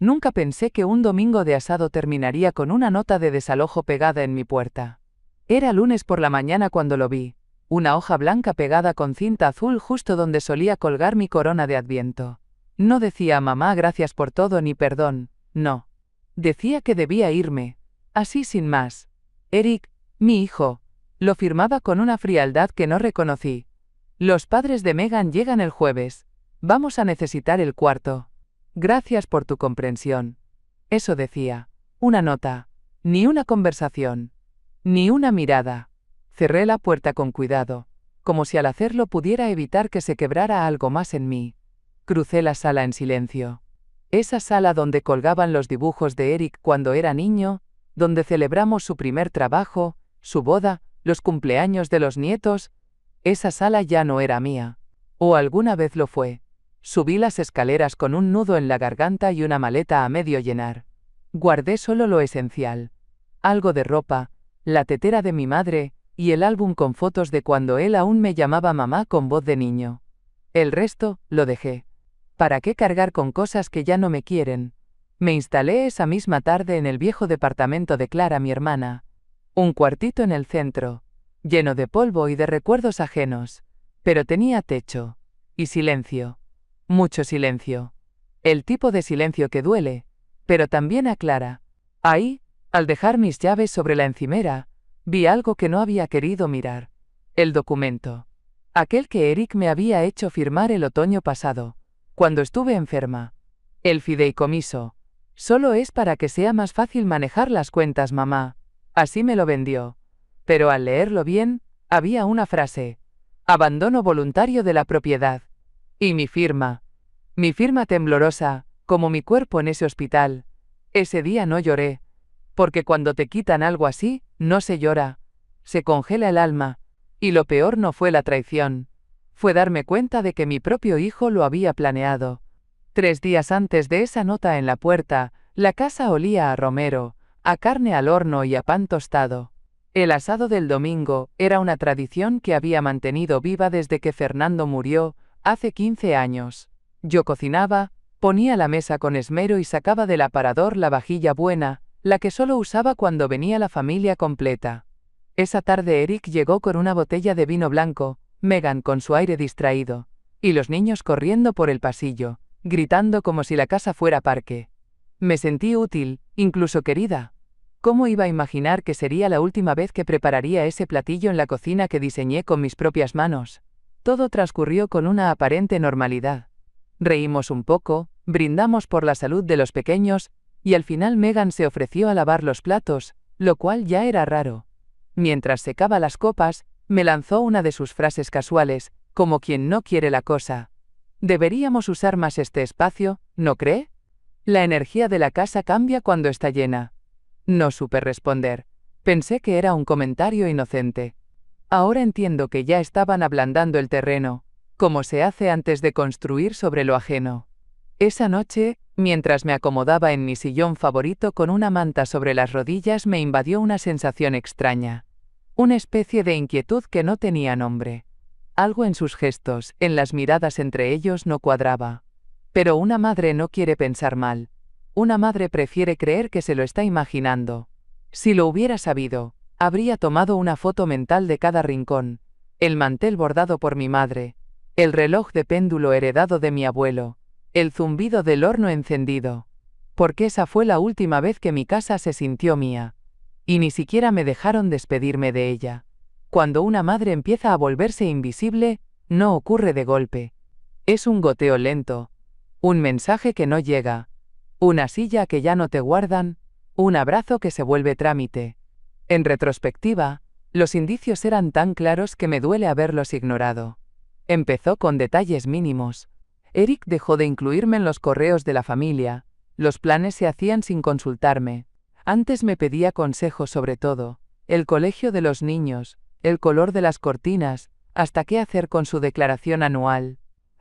Nunca pensé que un domingo de asado terminaría con una nota de desalojo pegada en mi puerta. Era lunes por la mañana cuando lo vi, una hoja blanca pegada con cinta azul justo donde solía colgar mi corona de Adviento. No decía mamá gracias por todo ni perdón, no. Decía que debía irme, así sin más. Eric, mi hijo, lo firmaba con una frialdad que no reconocí. Los padres de Megan llegan el jueves. Vamos a necesitar el cuarto. Gracias por tu comprensión. Eso decía. Una nota. Ni una conversación. Ni una mirada. Cerré la puerta con cuidado, como si al hacerlo pudiera evitar que se quebrara algo más en mí. Crucé la sala en silencio. Esa sala donde colgaban los dibujos de Eric cuando era niño, donde celebramos su primer trabajo, su boda, los cumpleaños de los nietos. Esa sala ya no era mía. O alguna vez lo fue. Subí las escaleras con un nudo en la garganta y una maleta a medio llenar. Guardé solo lo esencial. Algo de ropa, la tetera de mi madre, y el álbum con fotos de cuando él aún me llamaba mamá con voz de niño. El resto, lo dejé. ¿Para qué cargar con cosas que ya no me quieren? Me instalé esa misma tarde en el viejo departamento de Clara, mi hermana. Un cuartito en el centro, lleno de polvo y de recuerdos ajenos, pero tenía techo. Y silencio. Mucho silencio. El tipo de silencio que duele, pero también aclara. Ahí, al dejar mis llaves sobre la encimera, vi algo que no había querido mirar. El documento. Aquel que Eric me había hecho firmar el otoño pasado, cuando estuve enferma. El fideicomiso. Solo es para que sea más fácil manejar las cuentas, mamá. Así me lo vendió. Pero al leerlo bien, había una frase. Abandono voluntario de la propiedad. Y mi firma. Mi firma temblorosa, como mi cuerpo en ese hospital. Ese día no lloré. Porque cuando te quitan algo así, no se llora. Se congela el alma. Y lo peor no fue la traición. Fue darme cuenta de que mi propio hijo lo había planeado. 3 días antes de esa nota en la puerta, la casa olía a romero, a carne al horno y a pan tostado. El asado del domingo era una tradición que había mantenido viva desde que Fernando murió, hace 15 años. Yo cocinaba, ponía la mesa con esmero y sacaba del aparador la vajilla buena, la que solo usaba cuando venía la familia completa. Esa tarde Eric llegó con una botella de vino blanco, Megan con su aire distraído, y los niños corriendo por el pasillo, gritando como si la casa fuera parque. Me sentí útil, incluso querida. ¿Cómo iba a imaginar que sería la última vez que prepararía ese platillo en la cocina que diseñé con mis propias manos? Todo transcurrió con una aparente normalidad. Reímos un poco, brindamos por la salud de los pequeños, y al final Megan se ofreció a lavar los platos, lo cual ya era raro. Mientras secaba las copas, me lanzó una de sus frases casuales, como quien no quiere la cosa. Deberíamos usar más este espacio, ¿no cree? La energía de la casa cambia cuando está llena. No supe responder. Pensé que era un comentario inocente. Ahora entiendo que ya estaban ablandando el terreno, como se hace antes de construir sobre lo ajeno. Esa noche, mientras me acomodaba en mi sillón favorito con una manta sobre las rodillas, me invadió una sensación extraña. Una especie de inquietud que no tenía nombre. Algo en sus gestos, en las miradas entre ellos no cuadraba. Pero una madre no quiere pensar mal. Una madre prefiere creer que se lo está imaginando. Si lo hubiera sabido, habría tomado una foto mental de cada rincón, el mantel bordado por mi madre, el reloj de péndulo heredado de mi abuelo, el zumbido del horno encendido. Porque esa fue la última vez que mi casa se sintió mía. Y ni siquiera me dejaron despedirme de ella. Cuando una madre empieza a volverse invisible, no ocurre de golpe. Es un goteo lento. Un mensaje que no llega. Una silla que ya no te guardan. Un abrazo que se vuelve trámite. En retrospectiva, los indicios eran tan claros que me duele haberlos ignorado. Empezó con detalles mínimos. Eric dejó de incluirme en los correos de la familia. Los planes se hacían sin consultarme. Antes me pedía consejos sobre todo. El colegio de los niños, el color de las cortinas, hasta qué hacer con su declaración anual.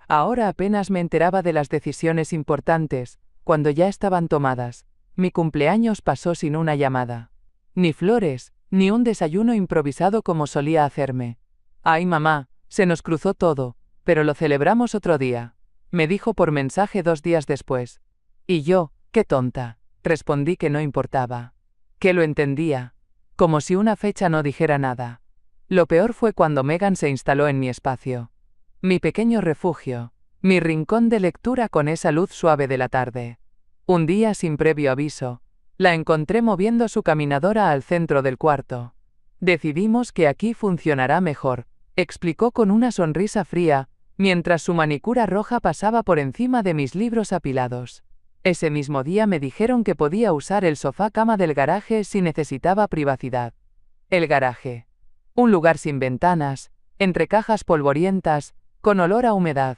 Ahora apenas me enteraba de las decisiones importantes, cuando ya estaban tomadas. Mi cumpleaños pasó sin una llamada. Ni flores, ni un desayuno improvisado como solía hacerme. Ay, mamá, se nos cruzó todo, pero lo celebramos otro día, me dijo por mensaje 2 días después. Y yo, Qué tonta. Respondí que no importaba. Que lo entendía. Como si una fecha no dijera nada. Lo peor fue cuando Megan se instaló en mi espacio. Mi pequeño refugio. Mi rincón de lectura con esa luz suave de la tarde. Un día sin previo aviso, la encontré moviendo su caminadora al centro del cuarto. Decidimos que aquí funcionará mejor, explicó con una sonrisa fría, mientras su manicura roja pasaba por encima de mis libros apilados. Ese mismo día me dijeron que podía usar el sofá-cama del garaje si necesitaba privacidad. El garaje. Un lugar sin ventanas, entre cajas polvorientas, con olor a humedad.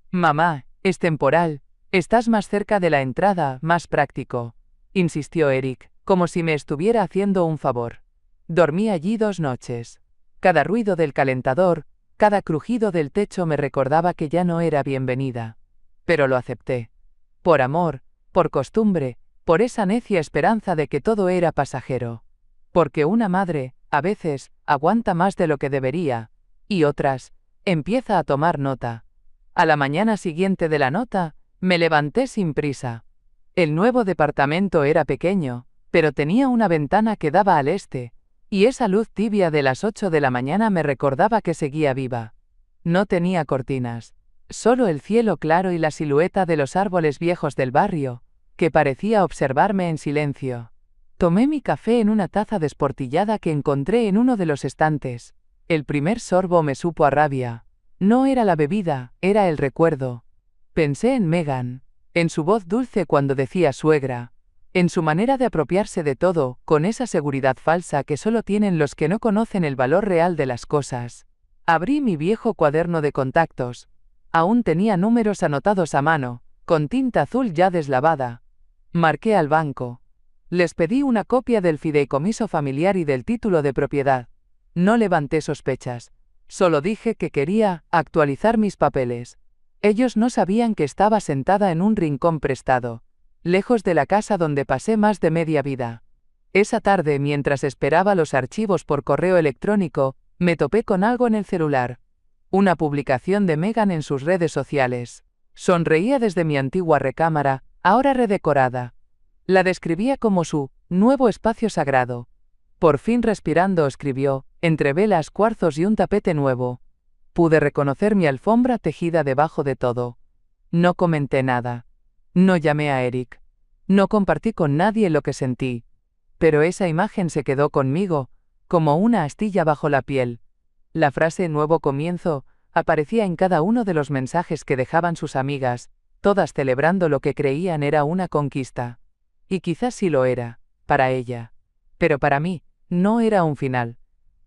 Mamá, es temporal, estás más cerca de la entrada, más práctico, insistió Eric, como si me estuviera haciendo un favor. Dormí allí 2 noches. Cada ruido del calentador, cada crujido del techo me recordaba que ya no era bienvenida. Pero lo acepté. Por amor, por costumbre, por esa necia esperanza de que todo era pasajero. Porque una madre, a veces, aguanta más de lo que debería, y otras, empieza a tomar nota. A la mañana siguiente de la nota, me levanté sin prisa. El nuevo departamento era pequeño, pero tenía una ventana que daba al este, y esa luz tibia de las 8 de la mañana me recordaba que seguía viva. No tenía cortinas, solo el cielo claro y la silueta de los árboles viejos del barrio, que parecía observarme en silencio. Tomé mi café en una taza desportillada que encontré en uno de los estantes. El primer sorbo me supo a rabia. No era la bebida, era el recuerdo. Pensé en Megan, en su voz dulce cuando decía suegra, en su manera de apropiarse de todo, con esa seguridad falsa que solo tienen los que no conocen el valor real de las cosas. Abrí mi viejo cuaderno de contactos. Aún tenía números anotados a mano, con tinta azul ya deslavada. Marqué al banco. Les pedí una copia del fideicomiso familiar y del título de propiedad. No levanté sospechas. Solo dije que quería actualizar mis papeles. Ellos no sabían que estaba sentada en un rincón prestado, lejos de la casa donde pasé más de media vida. Esa tarde, mientras esperaba los archivos por correo electrónico, me topé con algo en el celular. Una publicación de Megan en sus redes sociales. Sonreía desde mi antigua recámara, ahora redecorada. La describía como su nuevo espacio sagrado. Por fin respirando escribió, entre velas, cuarzos y un tapete nuevo. Pude reconocer mi alfombra tejida debajo de todo. No comenté nada. No llamé a Eric. No compartí con nadie lo que sentí. Pero esa imagen se quedó conmigo, como una astilla bajo la piel. La frase nuevo comienzo aparecía en cada uno de los mensajes que dejaban sus amigas, todas celebrando lo que creían era una conquista. Y quizás sí lo era, para ella. Pero para mí, no era un final.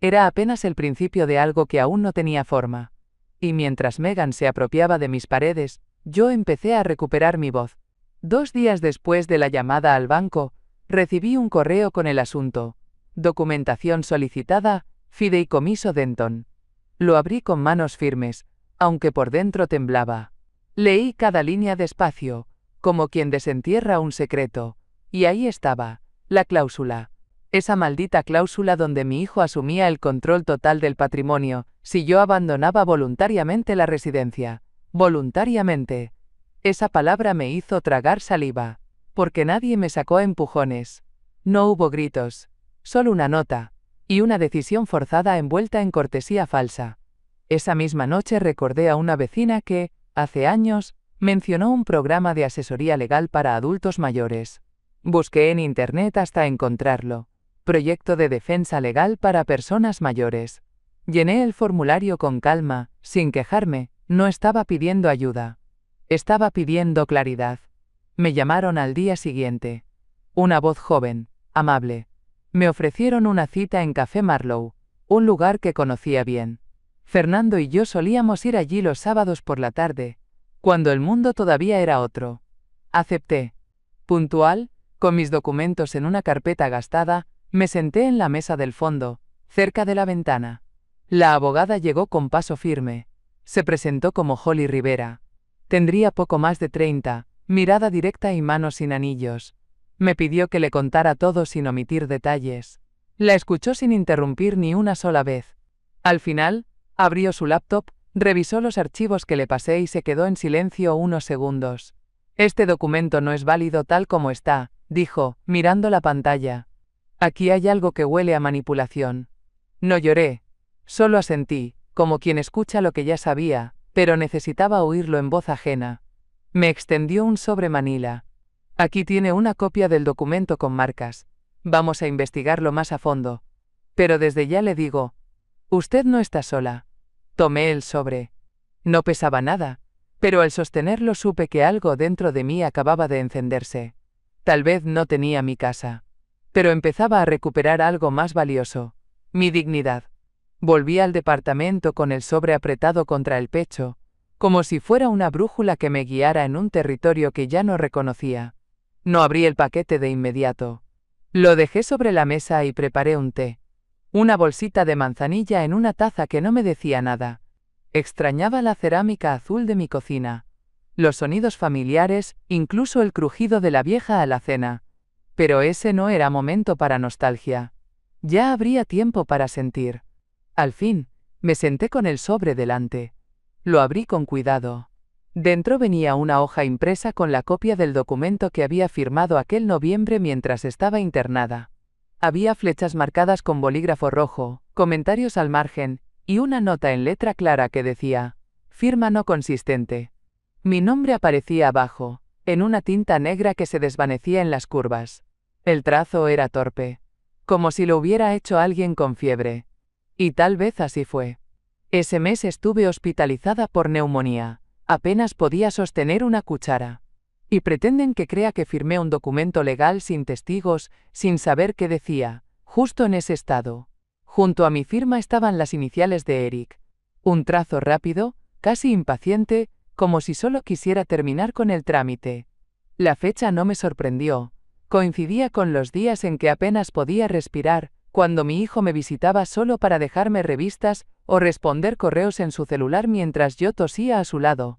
Era apenas el principio de algo que aún no tenía forma. Y mientras Megan se apropiaba de mis paredes, yo empecé a recuperar mi voz. 2 días después de la llamada al banco, recibí un correo con el asunto. Documentación solicitada, fideicomiso Denton. Lo abrí con manos firmes, aunque por dentro temblaba. Leí cada línea despacio, como quien desentierra un secreto. Y ahí estaba, la cláusula. Esa maldita cláusula donde mi hijo asumía el control total del patrimonio, si yo abandonaba voluntariamente la residencia. Voluntariamente. Esa palabra me hizo tragar saliva, porque nadie me sacó a empujones. No hubo gritos, solo una nota, y una decisión forzada envuelta en cortesía falsa. Esa misma noche recordé a una vecina que, hace años, mencionó un programa de asesoría legal para adultos mayores. Busqué en internet hasta encontrarlo. Proyecto de defensa legal para personas mayores. Llené el formulario con calma, sin quejarme, no estaba pidiendo ayuda. Estaba pidiendo claridad. Me llamaron al día siguiente. Una voz joven, amable. Me ofrecieron una cita en Café Marlowe, un lugar que conocía bien. Fernando y yo solíamos ir allí los sábados por la tarde, cuando el mundo todavía era otro. Acepté. Puntual, con mis documentos en una carpeta gastada, me senté en la mesa del fondo, cerca de la ventana. La abogada llegó con paso firme. Se presentó como Holly Rivera. Tendría poco más de 30, mirada directa y manos sin anillos. Me pidió que le contara todo sin omitir detalles. La escuchó sin interrumpir ni una sola vez. Al final, abrió su laptop, revisó los archivos que le pasé y se quedó en silencio unos segundos. Este documento no es válido tal como está, dijo, mirando la pantalla. Aquí hay algo que huele a manipulación. No lloré. Solo asentí, como quien escucha lo que ya sabía, pero necesitaba oírlo en voz ajena. Me extendió un sobre manila. Aquí tiene una copia del documento con marcas. Vamos a investigarlo más a fondo. Pero desde ya le digo, usted no está sola. Tomé el sobre. No pesaba nada, pero al sostenerlo supe que algo dentro de mí acababa de encenderse. Tal vez no tenía mi casa, pero empezaba a recuperar algo más valioso, mi dignidad. Volví al departamento con el sobre apretado contra el pecho, como si fuera una brújula que me guiara en un territorio que ya no reconocía. No abrí el paquete de inmediato. Lo dejé sobre la mesa y preparé un té. Una bolsita de manzanilla en una taza que no me decía nada. Extrañaba la cerámica azul de mi cocina, los sonidos familiares, incluso el crujido de la vieja alacena. Pero ese no era momento para nostalgia. Ya habría tiempo para sentir. Al fin, me senté con el sobre delante. Lo abrí con cuidado. Dentro venía una hoja impresa con la copia del documento que había firmado aquel noviembre mientras estaba internada. Había flechas marcadas con bolígrafo rojo, comentarios al margen, y una nota en letra clara que decía, firma no consistente. Mi nombre aparecía abajo, en una tinta negra que se desvanecía en las curvas. El trazo era torpe, como si lo hubiera hecho alguien con fiebre. Y tal vez así fue. Ese mes estuve hospitalizada por neumonía. Apenas podía sostener una cuchara. Y pretenden que crea que firmé un documento legal sin testigos, sin saber qué decía, justo en ese estado. Junto a mi firma estaban las iniciales de Eric. Un trazo rápido, casi impaciente, como si solo quisiera terminar con el trámite. La fecha no me sorprendió. Coincidía con los días en que apenas podía respirar, cuando mi hijo me visitaba solo para dejarme revistas o responder correos en su celular mientras yo tosía a su lado.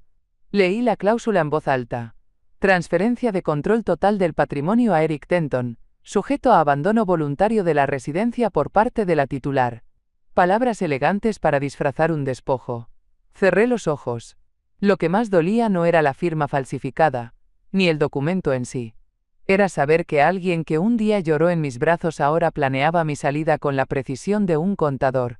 Leí la cláusula en voz alta. Transferencia de control total del patrimonio a Eric Denton, sujeto a abandono voluntario de la residencia por parte de la titular. Palabras elegantes para disfrazar un despojo. Cerré los ojos. Lo que más dolía no era la firma falsificada, ni el documento en sí. Era saber que alguien que un día lloró en mis brazos ahora planeaba mi salida con la precisión de un contador.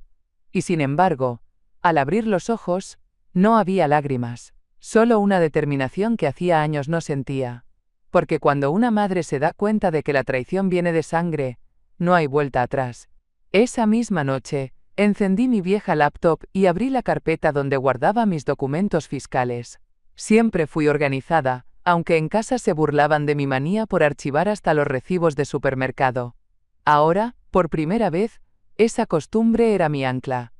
Y sin embargo, al abrir los ojos, no había lágrimas, solo una determinación que hacía años no sentía. Porque cuando una madre se da cuenta de que la traición viene de sangre, no hay vuelta atrás. Esa misma noche, encendí mi vieja laptop y abrí la carpeta donde guardaba mis documentos fiscales. Siempre fui organizada, aunque en casa se burlaban de mi manía por archivar hasta los recibos de supermercado. Ahora, por primera vez, esa costumbre era mi ancla.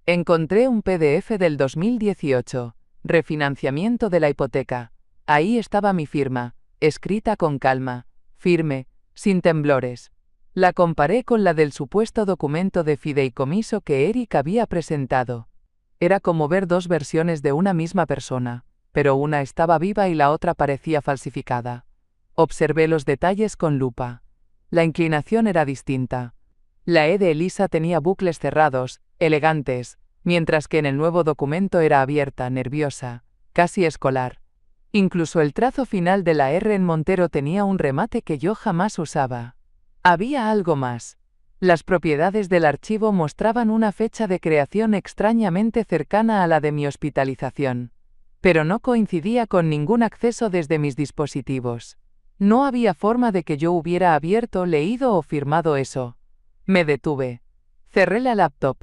Encontré un PDF del 2018, refinanciamiento de la hipoteca. Ahí estaba mi firma, escrita con calma, firme, sin temblores. La comparé con la del supuesto documento de fideicomiso que Eric había presentado. Era como ver dos versiones de una misma persona, pero una estaba viva y la otra parecía falsificada. Observé los detalles con lupa. La inclinación era distinta. La E de Elisa tenía bucles cerrados, elegantes, mientras que en el nuevo documento era abierta, nerviosa, casi escolar. Incluso el trazo final de la R en Montero tenía un remate que yo jamás usaba. Había algo más. Las propiedades del archivo mostraban una fecha de creación extrañamente cercana a la de mi hospitalización. Pero no coincidía con ningún acceso desde mis dispositivos. No había forma de que yo hubiera abierto, leído o firmado eso. Me detuve. Cerré la laptop.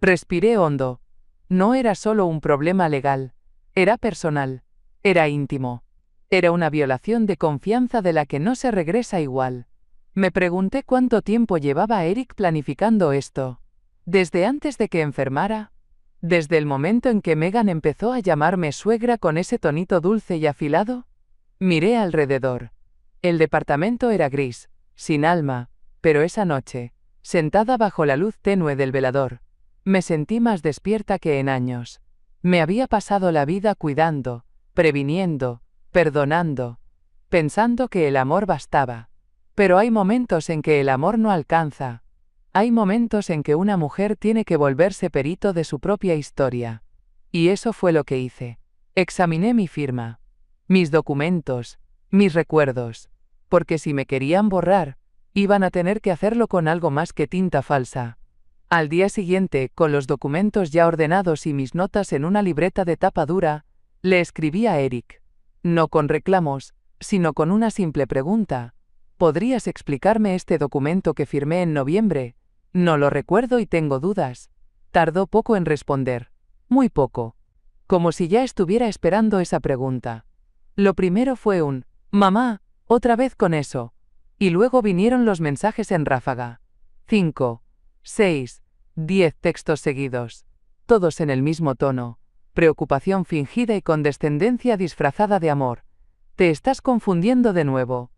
Respiré hondo. No era solo un problema legal. Era personal. Era íntimo. Era una violación de confianza de la que no se regresa igual. Me pregunté cuánto tiempo llevaba Eric planificando esto. ¿Desde antes de que enfermara? ¿Desde el momento en que Megan empezó a llamarme suegra con ese tonito dulce y afilado? Miré alrededor. El departamento era gris, sin alma, pero esa noche, sentada bajo la luz tenue del velador, me sentí más despierta que en años. Me había pasado la vida cuidando, previniendo, perdonando, pensando que el amor bastaba. Pero hay momentos en que el amor no alcanza. Hay momentos en que una mujer tiene que volverse perito de su propia historia. Y eso fue lo que hice. Examiné mi firma, mis documentos, Mis recuerdos. Porque si me querían borrar, iban a tener que hacerlo con algo más que tinta falsa. Al día siguiente, con los documentos ya ordenados y mis notas en una libreta de tapa dura, le escribí a Eric. No con reclamos, sino con una simple pregunta. ¿Podrías explicarme este documento que firmé en noviembre? No lo recuerdo y tengo dudas. Tardó poco en responder. Muy poco. Como si ya estuviera esperando esa pregunta. Lo primero fue un, «Mamá, otra vez con eso». Y luego vinieron los mensajes en ráfaga. 5, 6, 10 textos seguidos. Todos en el mismo tono. Preocupación fingida y condescendencia disfrazada de amor. Te estás confundiendo de nuevo.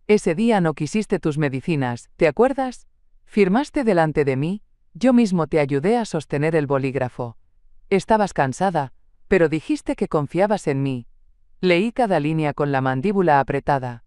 Ese día no quisiste tus medicinas, ¿te acuerdas? Firmaste delante de mí, yo mismo te ayudé a sostener el bolígrafo. Estabas cansada, pero dijiste que confiabas en mí. Leí cada línea con la mandíbula apretada.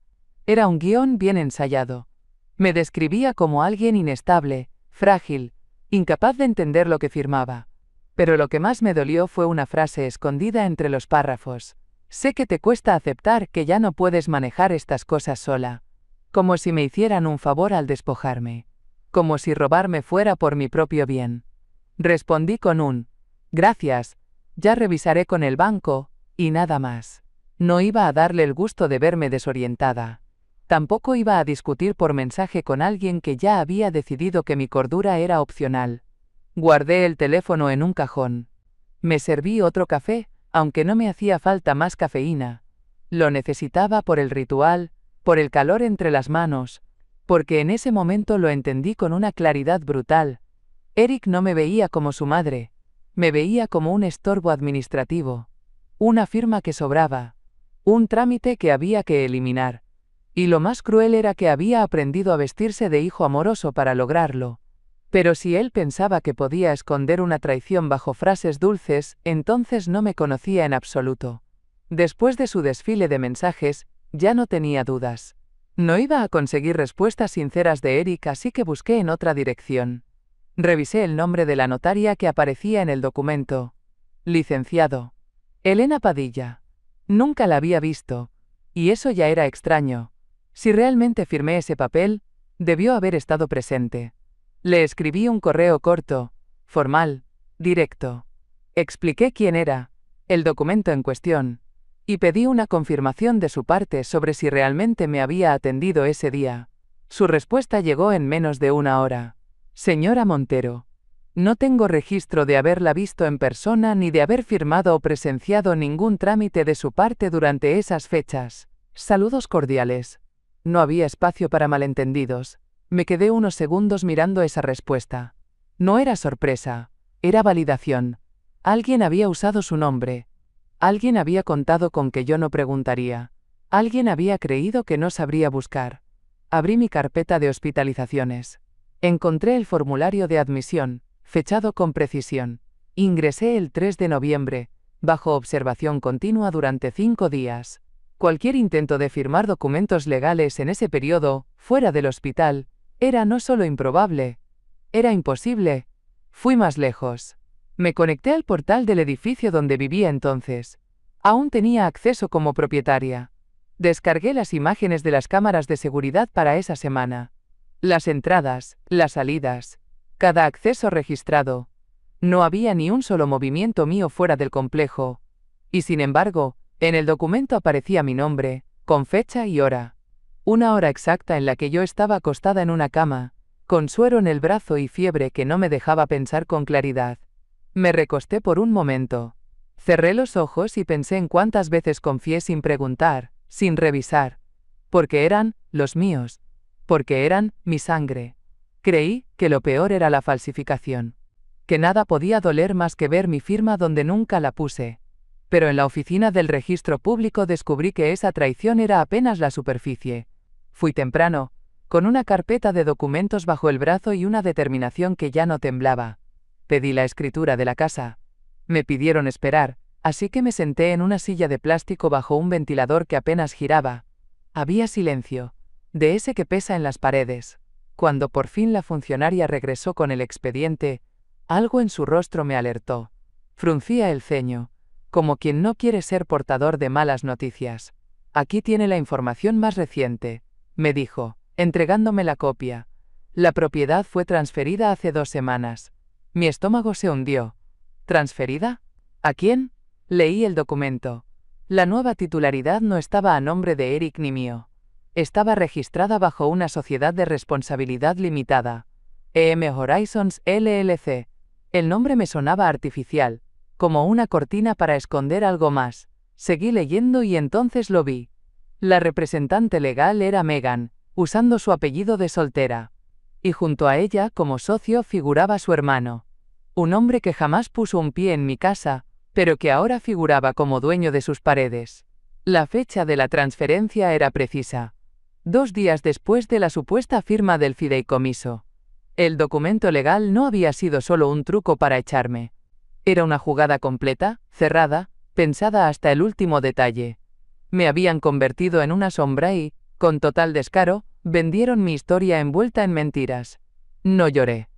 Era un guión bien ensayado. Me describía como alguien inestable, frágil, incapaz de entender lo que firmaba. Pero lo que más me dolió fue una frase escondida entre los párrafos. Sé que te cuesta aceptar que ya no puedes manejar estas cosas sola. Como si me hicieran un favor al despojarme. Como si robarme fuera por mi propio bien. Respondí con un, gracias, ya revisaré con el banco, y nada más. No iba a darle el gusto de verme desorientada. Tampoco iba a discutir por mensaje con alguien que ya había decidido que mi cordura era opcional. Guardé el teléfono en un cajón. Me serví otro café, aunque no me hacía falta más cafeína. Lo necesitaba por el ritual, por el calor entre las manos, porque en ese momento lo entendí con una claridad brutal. Eric no me veía como su madre, me veía como un estorbo administrativo, una firma que sobraba, un trámite que había que eliminar. Y lo más cruel era que había aprendido a vestirse de hijo amoroso para lograrlo. Pero si él pensaba que podía esconder una traición bajo frases dulces, entonces no me conocía en absoluto. Después de su desfile de mensajes, ya no tenía dudas. No iba a conseguir respuestas sinceras de Eric, así que busqué en otra dirección. Revisé el nombre de la notaria que aparecía en el documento. Licenciado. Elena Padilla. Nunca la había visto. Y eso ya era extraño. Si realmente firmé ese papel, debió haber estado presente. Le escribí un correo corto, formal, directo. Expliqué quién era, el documento en cuestión, y pedí una confirmación de su parte sobre si realmente me había atendido ese día. Su respuesta llegó en menos de una hora. Señora Montero, no tengo registro de haberla visto en persona ni de haber firmado o presenciado ningún trámite de su parte durante esas fechas. Saludos cordiales. No había espacio para malentendidos. Me quedé unos segundos mirando esa respuesta. No era sorpresa, era validación. Alguien había usado su nombre. Alguien había contado con que yo no preguntaría. Alguien había creído que no sabría buscar. Abrí mi carpeta de hospitalizaciones. Encontré el formulario de admisión, fechado con precisión. Ingresé el 3 de noviembre, bajo observación continua durante 5 días. Cualquier intento de firmar documentos legales en ese periodo, fuera del hospital, era no solo improbable, era imposible. Fui más lejos. Me conecté al portal del edificio donde vivía entonces. Aún tenía acceso como propietaria. Descargué las imágenes de las cámaras de seguridad para esa semana. Las entradas, las salidas, cada acceso registrado. No había ni un solo movimiento mío fuera del complejo. Y sin embargo, en el documento aparecía mi nombre, con fecha y hora. Una hora exacta en la que yo estaba acostada en una cama, con suero en el brazo y fiebre que no me dejaba pensar con claridad. Me recosté por un momento. Cerré los ojos y pensé en cuántas veces confié sin preguntar, sin revisar. Porque eran los míos. Porque eran mi sangre. Creí que lo peor era la falsificación. Que nada podía doler más que ver mi firma donde nunca la puse. Pero en la oficina del registro público descubrí que esa traición era apenas la superficie. Fui temprano, con una carpeta de documentos bajo el brazo y una determinación que ya no temblaba. Pedí la escritura de la casa. Me pidieron esperar, así que me senté en una silla de plástico bajo un ventilador que apenas giraba. Había silencio, de ese que pesa en las paredes. Cuando por fin la funcionaria regresó con el expediente, algo en su rostro me alertó. Fruncía el ceño, como quien no quiere ser portador de malas noticias. Aquí tiene la información más reciente, me dijo, entregándome la copia. La propiedad fue transferida hace 2 semanas. Mi estómago se hundió. ¿Transferida? ¿A quién? Leí el documento. La nueva titularidad no estaba a nombre de Eric ni mío. Estaba registrada bajo una sociedad de responsabilidad limitada, EM Horizons LLC. El nombre me sonaba artificial, como una cortina para esconder algo más. Seguí leyendo y entonces lo vi. La representante legal era Megan, usando su apellido de soltera. Y junto a ella, como socio, figuraba su hermano. Un hombre que jamás puso un pie en mi casa, pero que ahora figuraba como dueño de sus paredes. La fecha de la transferencia era precisa. 2 días después de la supuesta firma del fideicomiso. El documento legal no había sido solo un truco para echarme. Era una jugada completa, cerrada, pensada hasta el último detalle. Me habían convertido en una sombra y, con total descaro, vendieron mi historia envuelta en mentiras. No lloré.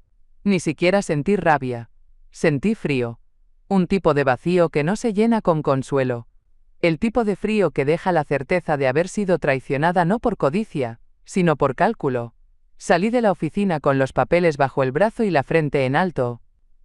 Ni siquiera sentí rabia. Sentí frío. Un tipo de vacío que no se llena con consuelo. El tipo de frío que deja la certeza de haber sido traicionada no por codicia, sino por cálculo. Salí de la oficina con los papeles bajo el brazo y la frente en alto.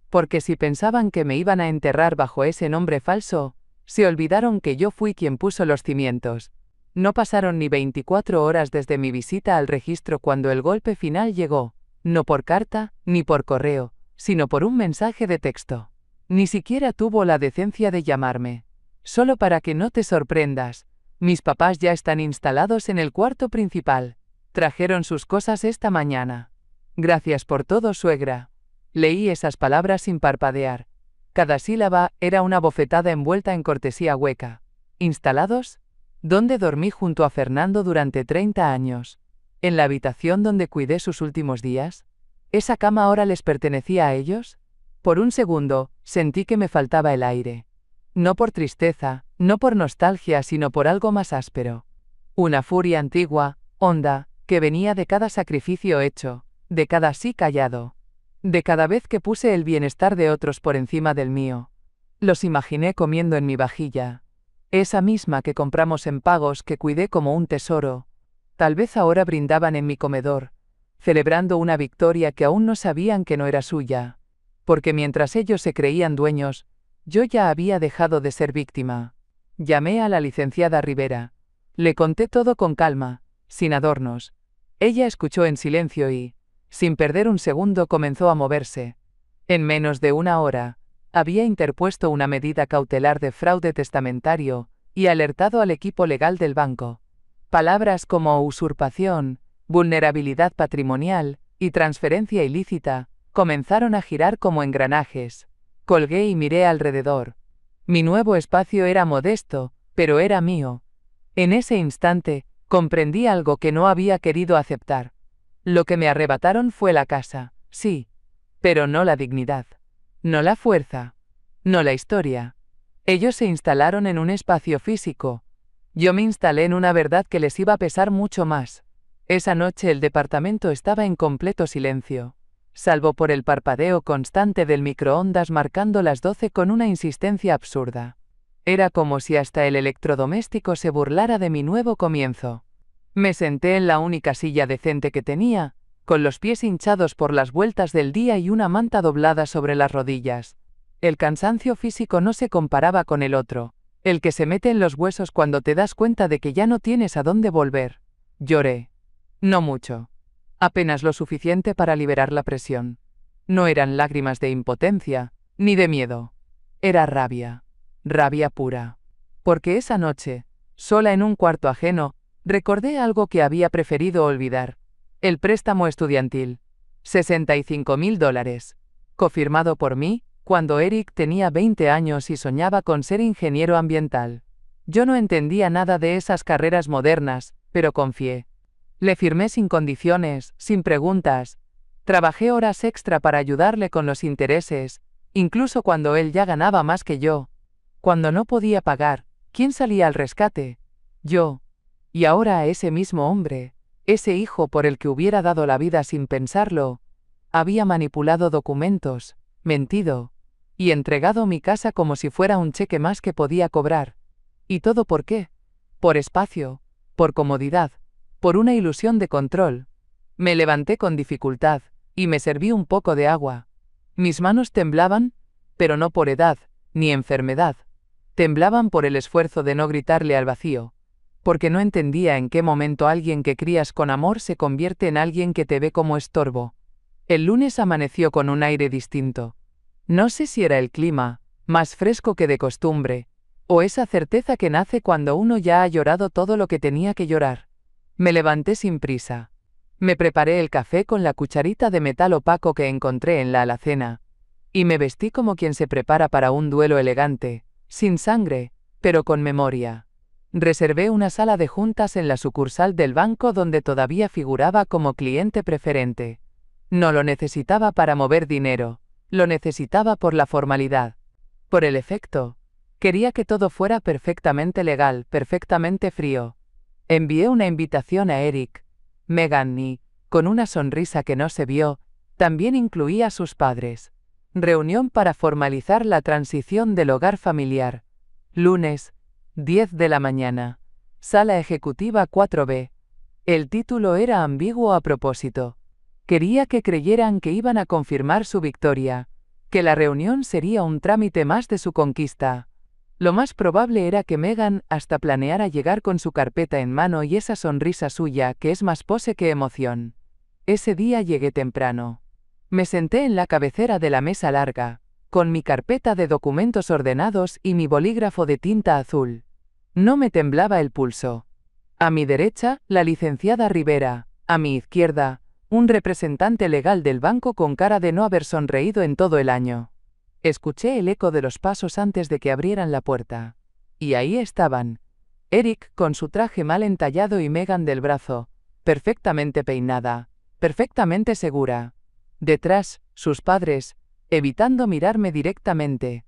Porque si pensaban que me iban a enterrar bajo ese nombre falso, se olvidaron que yo fui quien puso los cimientos. No pasaron ni 24 horas desde mi visita al registro cuando el golpe final llegó, no por carta, ni por correo, sino por un mensaje de texto. Ni siquiera tuvo la decencia de llamarme. Solo para que no te sorprendas, mis papás ya están instalados en el cuarto principal. Trajeron sus cosas esta mañana. Gracias por todo, suegra. Leí esas palabras sin parpadear. Cada sílaba era una bofetada envuelta en cortesía hueca. ¿Instalados? ¿Dónde dormí junto a Fernando durante 30 años? ¿En la habitación donde cuidé sus últimos días? ¿Esa cama ahora les pertenecía a ellos? Por un segundo, sentí que me faltaba el aire. No por tristeza, no por nostalgia, sino por algo más áspero. Una furia antigua, honda, que venía de cada sacrificio hecho, de cada sí callado. De cada vez que puse el bienestar de otros por encima del mío. Los imaginé comiendo en mi vajilla. Esa misma que compramos en pagos que cuidé como un tesoro. Tal vez ahora brindaban en mi comedor, celebrando una victoria que aún no sabían que no era suya. Porque mientras ellos se creían dueños, yo ya había dejado de ser víctima. Llamé a la licenciada Rivera. Le conté todo con calma, sin adornos. Ella escuchó en silencio y, sin perder un segundo, comenzó a moverse. En menos de 1 hora, había interpuesto una medida cautelar de fraude testamentario y alertado al equipo legal del banco. Palabras como usurpación, vulnerabilidad patrimonial y transferencia ilícita comenzaron a girar como engranajes. Colgué y miré alrededor. Mi nuevo espacio era modesto, pero era mío. En ese instante, comprendí algo que no había querido aceptar. Lo que me arrebataron fue la casa, sí, pero no la dignidad, no la fuerza, no la historia. Ellos se instalaron en un espacio físico. Yo me instalé en una verdad que les iba a pesar mucho más. Esa noche el departamento estaba en completo silencio, salvo por el parpadeo constante del microondas marcando las 12 con una insistencia absurda. Era como si hasta el electrodoméstico se burlara de mi nuevo comienzo. Me senté en la única silla decente que tenía, con los pies hinchados por las vueltas del día y una manta doblada sobre las rodillas. El cansancio físico no se comparaba con el otro, el que se mete en los huesos cuando te das cuenta de que ya no tienes a dónde volver. Lloré. No mucho. Apenas lo suficiente para liberar la presión. No eran lágrimas de impotencia, ni de miedo. Era rabia. Rabia pura. Porque esa noche, sola en un cuarto ajeno, recordé algo que había preferido olvidar. El préstamo estudiantil. $65.000. Cofirmado por mí, cuando Eric tenía 20 años y soñaba con ser ingeniero ambiental. Yo no entendía nada de esas carreras modernas, pero confié. Le firmé sin condiciones, sin preguntas. Trabajé horas extra para ayudarle con los intereses, incluso cuando él ya ganaba más que yo. Cuando no podía pagar, ¿quién salía al rescate? Yo. Y ahora a ese mismo hombre, ese hijo por el que hubiera dado la vida sin pensarlo, había manipulado documentos, mentido, y entregado mi casa como si fuera un cheque más que podía cobrar. ¿Y todo por qué? Por espacio, por comodidad, por una ilusión de control. Me levanté con dificultad, y me serví un poco de agua. Mis manos temblaban, pero no por edad, ni enfermedad. Temblaban por el esfuerzo de no gritarle al vacío, porque no entendía en qué momento alguien que crías con amor se convierte en alguien que te ve como estorbo. El lunes amaneció con un aire distinto. No sé si era el clima, más fresco que de costumbre, o esa certeza que nace cuando uno ya ha llorado todo lo que tenía que llorar. Me levanté sin prisa. Me preparé el café con la cucharita de metal opaco que encontré en la alacena, y me vestí como quien se prepara para un duelo elegante, sin sangre, pero con memoria. Reservé una sala de juntas en la sucursal del banco donde todavía figuraba como cliente preferente. No lo necesitaba para mover dinero, lo necesitaba por la formalidad. Por el efecto. Quería que todo fuera perfectamente legal, perfectamente frío. Envié una invitación a Eric, Megan y, con una sonrisa que no se vio, también incluía a sus padres. Reunión para formalizar la transición del hogar familiar. Lunes, 10 de la mañana. Sala ejecutiva 4B. El título era ambiguo a propósito. Quería que creyeran que iban a confirmar su victoria, que la reunión sería un trámite más de su conquista. Lo más probable era que Megan hasta planeara llegar con su carpeta en mano y esa sonrisa suya que es más pose que emoción. Ese día llegué temprano. Me senté en la cabecera de la mesa larga, con mi carpeta de documentos ordenados y mi bolígrafo de tinta azul. No me temblaba el pulso. A mi derecha, la licenciada Rivera, a mi izquierda, un representante legal del banco con cara de no haber sonreído en todo el año. Escuché el eco de los pasos antes de que abrieran la puerta. Y ahí estaban. Eric con su traje mal entallado y Megan del brazo, perfectamente peinada, perfectamente segura. Detrás, sus padres, evitando mirarme directamente.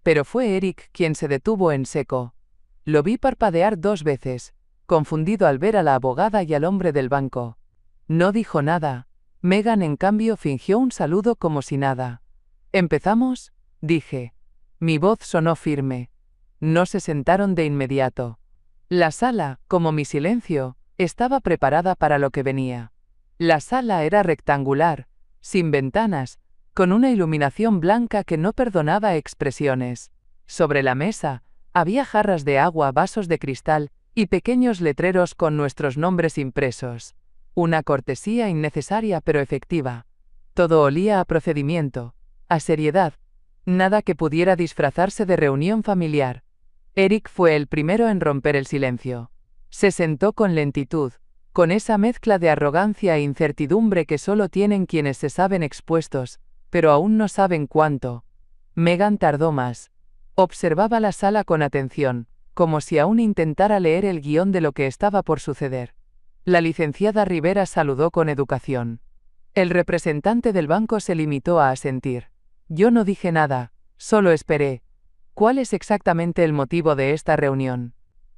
Pero fue Eric quien se detuvo en seco. Lo vi parpadear 2 veces, confundido al ver a la abogada y al hombre del banco. No dijo nada. Megan en cambio fingió un saludo como si nada. ¿Empezamos?, dije. Mi voz sonó firme. No se sentaron de inmediato. La sala, como mi silencio, estaba preparada para lo que venía. La sala era rectangular, sin ventanas, con una iluminación blanca que no perdonaba expresiones. Sobre la mesa, había jarras de agua, vasos de cristal, y pequeños letreros con nuestros nombres impresos. Una cortesía innecesaria pero efectiva. Todo olía a procedimiento, a seriedad. Nada que pudiera disfrazarse de reunión familiar. Eric fue el primero en romper el silencio. Se sentó con lentitud, con esa mezcla de arrogancia e incertidumbre que solo tienen quienes se saben expuestos, pero aún no saben cuánto. Megan tardó más. Observaba la sala con atención, como si aún intentara leer el guión de lo que estaba por suceder. La licenciada Rivera saludó con educación. El representante del banco se limitó a asentir. Yo no dije nada, solo esperé. ¿Cuál es exactamente el motivo de esta reunión?,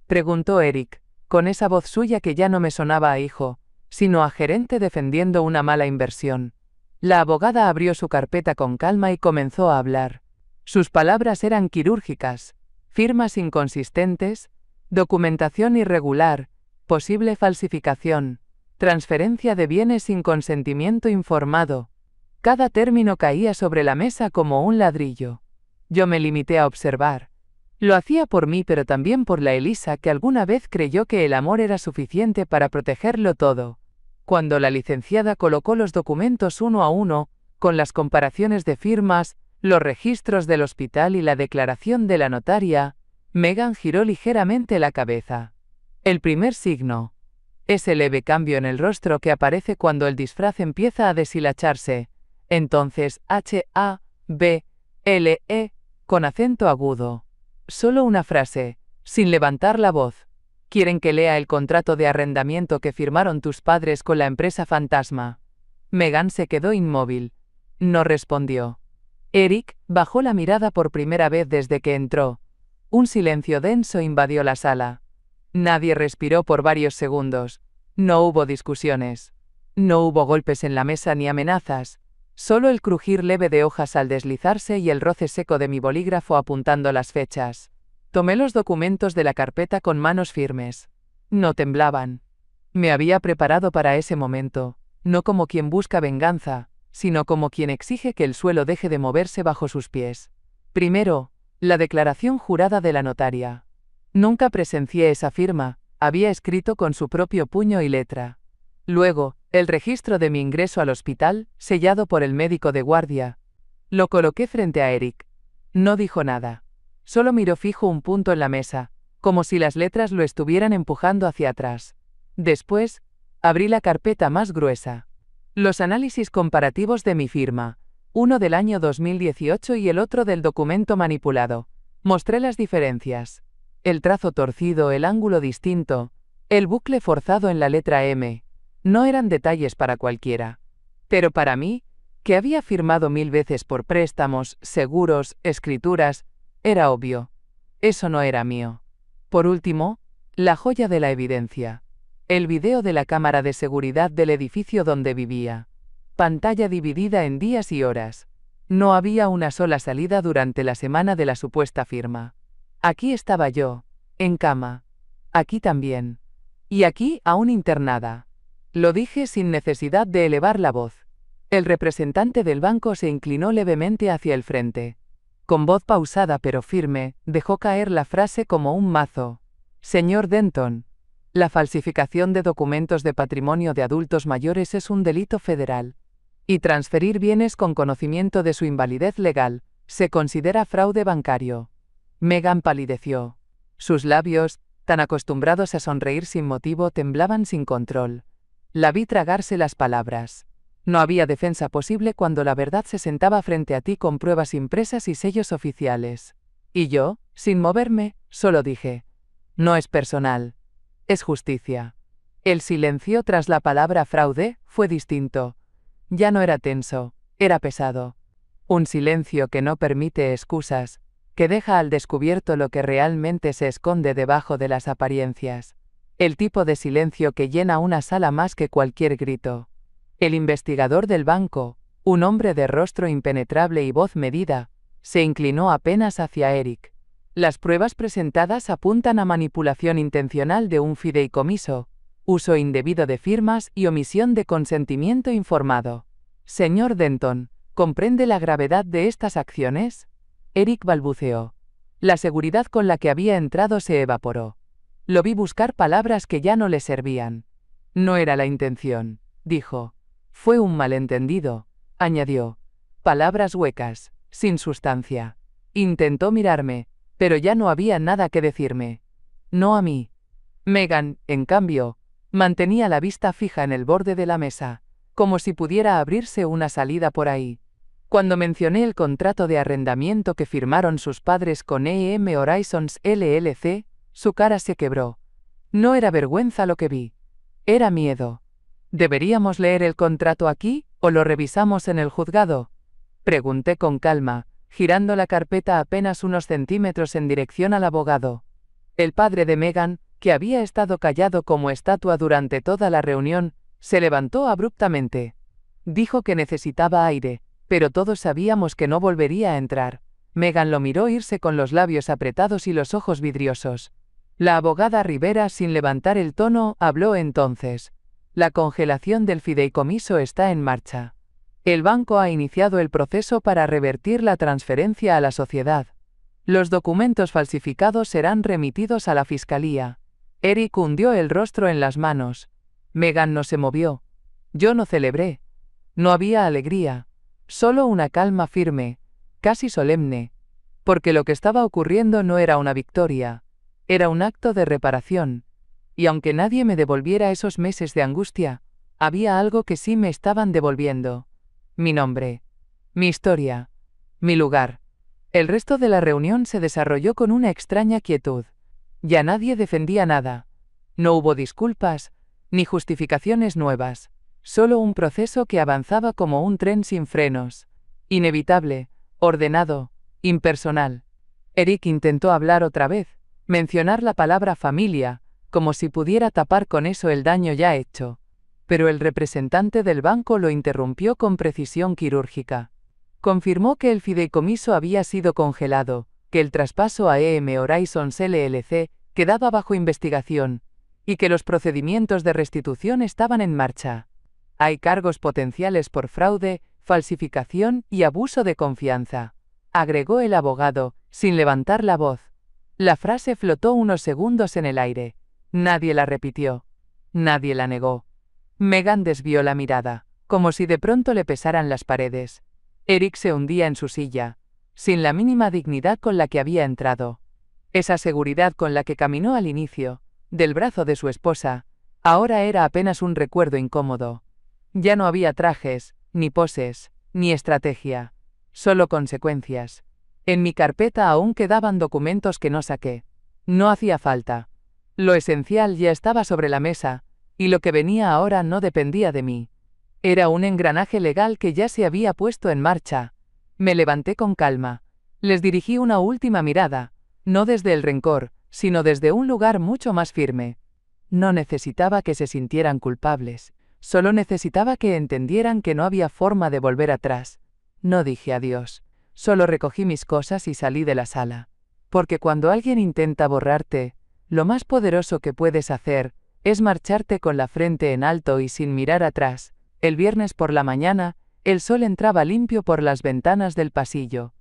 preguntó Eric, con esa voz suya que ya no me sonaba a hijo, sino a gerente defendiendo una mala inversión. La abogada abrió su carpeta con calma y comenzó a hablar. Sus palabras eran quirúrgicas: firmas inconsistentes, documentación irregular, posible falsificación, transferencia de bienes sin consentimiento informado. Cada término caía sobre la mesa como un ladrillo. Yo me limité a observar. Lo hacía por mí pero también por la Elisa que alguna vez creyó que el amor era suficiente para protegerlo todo. Cuando la licenciada colocó los documentos uno a uno, con las comparaciones de firmas, los registros del hospital y la declaración de la notaria, Megan giró ligeramente la cabeza. El primer signo. Ese leve cambio en el rostro que aparece cuando el disfraz empieza a deshilacharse. Entonces H-A-B-L-E, con acento agudo. Solo una frase, sin levantar la voz. ¿Quieren que lea el contrato de arrendamiento que firmaron tus padres con la empresa fantasma? Megan se quedó inmóvil. No respondió. Eric bajó la mirada por primera vez desde que entró. Un silencio denso invadió la sala. Nadie respiró por varios segundos. No hubo discusiones. No hubo golpes en la mesa ni amenazas. Solo el crujir leve de hojas al deslizarse y el roce seco de mi bolígrafo apuntando las fechas. Tomé los documentos de la carpeta con manos firmes. No temblaban. Me había preparado para ese momento, no como quien busca venganza, sino como quien exige que el suelo deje de moverse bajo sus pies. Primero, la declaración jurada de la notaria. Nunca presencié esa firma, había escrito con su propio puño y letra. Luego, el registro de mi ingreso al hospital, sellado por el médico de guardia. Lo coloqué frente a Eric. No dijo nada. Solo miró fijo un punto en la mesa, como si las letras lo estuvieran empujando hacia atrás. Después, abrí la carpeta más gruesa. Los análisis comparativos de mi firma, uno del año 2018 y el otro del documento manipulado. Mostré las diferencias. El trazo torcido, el ángulo distinto, el bucle forzado en la letra M. No eran detalles para cualquiera. Pero para mí, que había firmado 1000 veces por préstamos, seguros, escrituras, era obvio. Eso no era mío. Por último, la joya de la evidencia. El video de la cámara de seguridad del edificio donde vivía. Pantalla dividida en días y horas. No había una sola salida durante la semana de la supuesta firma. Aquí estaba yo, en cama. Aquí también. Y aquí aún internada. Lo dije sin necesidad de elevar la voz. El representante del banco se inclinó levemente hacia el frente. Con voz pausada pero firme, dejó caer la frase como un mazo. Señor Denton, la falsificación de documentos de patrimonio de adultos mayores es un delito federal. Y transferir bienes con conocimiento de su invalidez legal, se considera fraude bancario. Megan palideció. Sus labios, tan acostumbrados a sonreír sin motivo, temblaban sin control. La vi tragarse las palabras. No había defensa posible cuando la verdad se sentaba frente a ti con pruebas impresas y sellos oficiales. Y yo, sin moverme, solo dije: no es personal. Es justicia. El silencio tras la palabra fraude fue distinto. Ya no era tenso, era pesado. Un silencio que no permite excusas, que deja al descubierto lo que realmente se esconde debajo de las apariencias. El tipo de silencio que llena una sala más que cualquier grito. El investigador del banco, un hombre de rostro impenetrable y voz medida, se inclinó apenas hacia Eric. Las pruebas presentadas apuntan a manipulación intencional de un fideicomiso, uso indebido de firmas y omisión de consentimiento informado. Señor Denton, ¿comprende la gravedad de estas acciones? Eric balbuceó. La seguridad con la que había entrado se evaporó. Lo vi buscar palabras que ya no le servían. No era la intención, dijo. Fue un malentendido, añadió. Palabras huecas, sin sustancia. Intentó mirarme, pero ya no había nada que decirme. No a mí. Megan, en cambio, mantenía la vista fija en el borde de la mesa, como si pudiera abrirse una salida por ahí. Cuando mencioné el contrato de arrendamiento que firmaron sus padres con EM Horizons LLC, su cara se quebró. No era vergüenza lo que vi. Era miedo. ¿Deberíamos leer el contrato aquí, o lo revisamos en el juzgado? Pregunté con calma, girando la carpeta apenas unos centímetros en dirección al abogado. El padre de Megan, que había estado callado como estatua durante toda la reunión, se levantó abruptamente. Dijo que necesitaba aire, pero todos sabíamos que no volvería a entrar. Megan lo miró irse con los labios apretados y los ojos vidriosos. La abogada Rivera, sin levantar el tono, habló entonces. La congelación del fideicomiso está en marcha. El banco ha iniciado el proceso para revertir la transferencia a la sociedad. Los documentos falsificados serán remitidos a la fiscalía. Eric hundió el rostro en las manos. Megan no se movió. Yo no celebré. No había alegría. Solo una calma firme, casi solemne. Porque lo que estaba ocurriendo no era una victoria. Era un acto de reparación. Y aunque nadie me devolviera esos meses de angustia, había algo que sí me estaban devolviendo. Mi nombre. Mi historia. Mi lugar. El resto de la reunión se desarrolló con una extraña quietud. Ya nadie defendía nada. No hubo disculpas, ni justificaciones nuevas. Solo un proceso que avanzaba como un tren sin frenos. Inevitable, ordenado, impersonal. Eric intentó hablar otra vez, mencionar la palabra familia, como si pudiera tapar con eso el daño ya hecho. Pero el representante del banco lo interrumpió con precisión quirúrgica. Confirmó que el fideicomiso había sido congelado, que el traspaso a EM Horizons LLC quedaba bajo investigación, y que los procedimientos de restitución estaban en marcha. Hay cargos potenciales por fraude, falsificación y abuso de confianza, agregó el abogado, sin levantar la voz. La frase flotó unos segundos en el aire. Nadie la repitió. Nadie la negó. Megan desvió la mirada, como si de pronto le pesaran las paredes. Eric se hundía en su silla, sin la mínima dignidad con la que había entrado. Esa seguridad con la que caminó al inicio, del brazo de su esposa, ahora era apenas un recuerdo incómodo. Ya no había trajes, ni poses, ni estrategia. Solo consecuencias. En mi carpeta aún quedaban documentos que no saqué. No hacía falta. Lo esencial ya estaba sobre la mesa, y lo que venía ahora no dependía de mí. Era un engranaje legal que ya se había puesto en marcha. Me levanté con calma. Les dirigí una última mirada, no desde el rencor, sino desde un lugar mucho más firme. No necesitaba que se sintieran culpables. Solo necesitaba que entendieran que no había forma de volver atrás. No dije adiós. Solo recogí mis cosas y salí de la sala. Porque cuando alguien intenta borrarte, lo más poderoso que puedes hacer es marcharte con la frente en alto y sin mirar atrás. El viernes por la mañana, el sol entraba limpio por las ventanas del pasillo.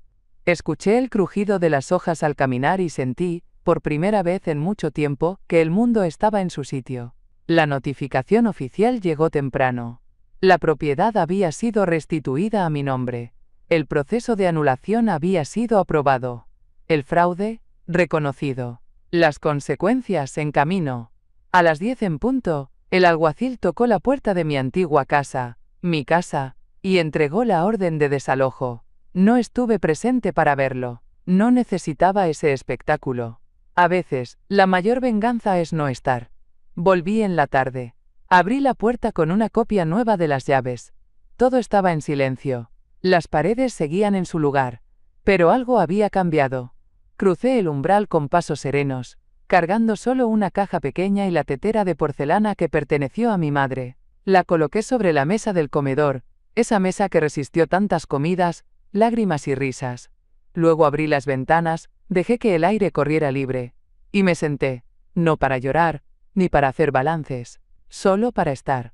Escuché el crujido de las hojas al caminar y sentí, por primera vez en mucho tiempo, que el mundo estaba en su sitio. La notificación oficial llegó temprano. La propiedad había sido restituida a mi nombre. El proceso de anulación había sido aprobado. El fraude, reconocido. Las consecuencias en camino. A las 10 en punto, el alguacil tocó la puerta de mi antigua casa, mi casa, y entregó la orden de desalojo. No estuve presente para verlo. No necesitaba ese espectáculo. A veces, la mayor venganza es no estar. Volví en la tarde. Abrí la puerta con una copia nueva de las llaves. Todo estaba en silencio. Las paredes seguían en su lugar. Pero algo había cambiado. Crucé el umbral con pasos serenos, cargando solo una caja pequeña y la tetera de porcelana que perteneció a mi madre. La coloqué sobre la mesa del comedor, esa mesa que resistió tantas comidas, lágrimas y risas. Luego abrí las ventanas, dejé que el aire corriera libre. Y me senté, no para llorar, ni para hacer balances, solo para estar.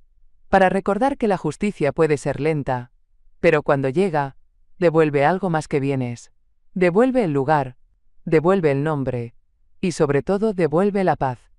Para recordar que la justicia puede ser lenta, pero cuando llega, devuelve algo más que bienes. Devuelve el lugar, devuelve el nombre, y sobre todo devuelve la paz.